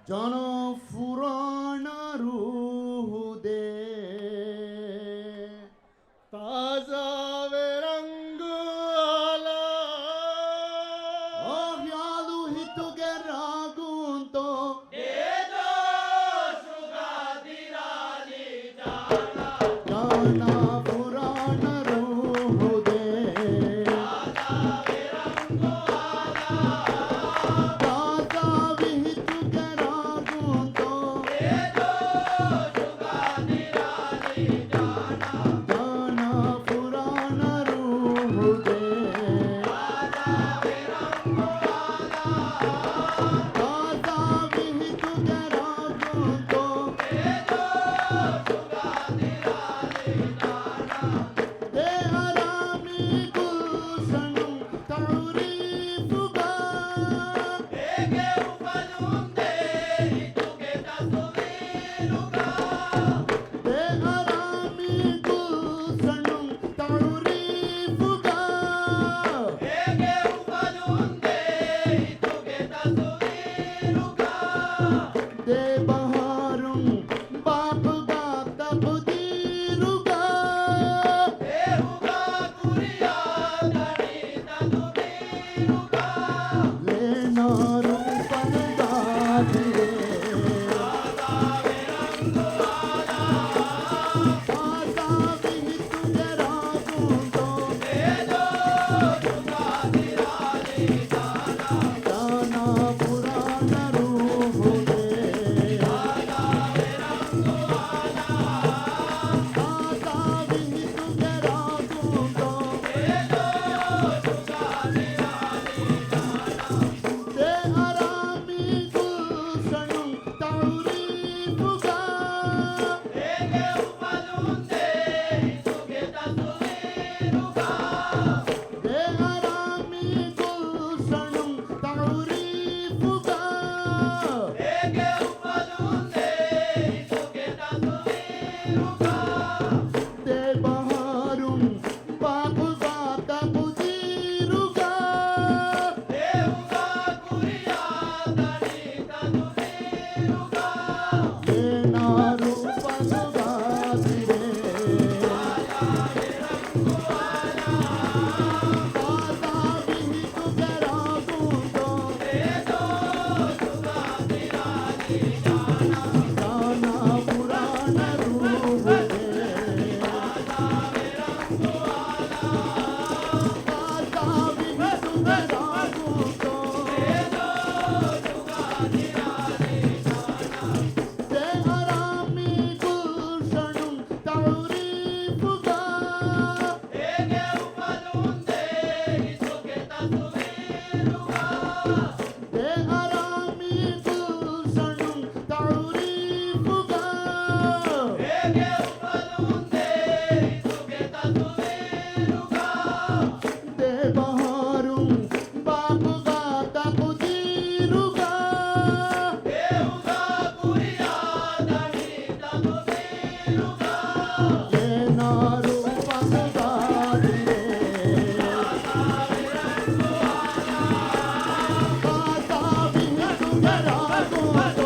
जन फुराण रूह दे ताजा वे रंग आला यादू हितुगे रागुंतो जाना पुराण रूह दे ताजा विहितुगे रागुंतो जाना पुराण रूह दे ताजा विहितुगे रागुंतो दे हरामी गुलशनु तारीफुगा दे हरामी गुलशनु तारीफुगा दे बहारुं बाप गाता बुदीरुगा लेना रूपन गादिरे ताजा विहितुगे रागुंतो जाना पुराण रूह दे ताजा विहितुगे रागुंतो दे हरामी गुलशनु तारीफुगा दे हरामी गुलशनु तारीफुगा दे बहारुं बाप गाता बुदीरुगा लेना रूपन गादिरे ताजा विहितुगे रागुंतो जाना पुराण रूह दे ताजा विहितुगे रागुंतो दे हरामी गुलशनु तारीफुगा दे हरामी गुलशनु तारीफुगा दे बहारुं बाप गाता बुदीरुगा लेना रूपन गादिरे ताजा विहितुगे रागुंतो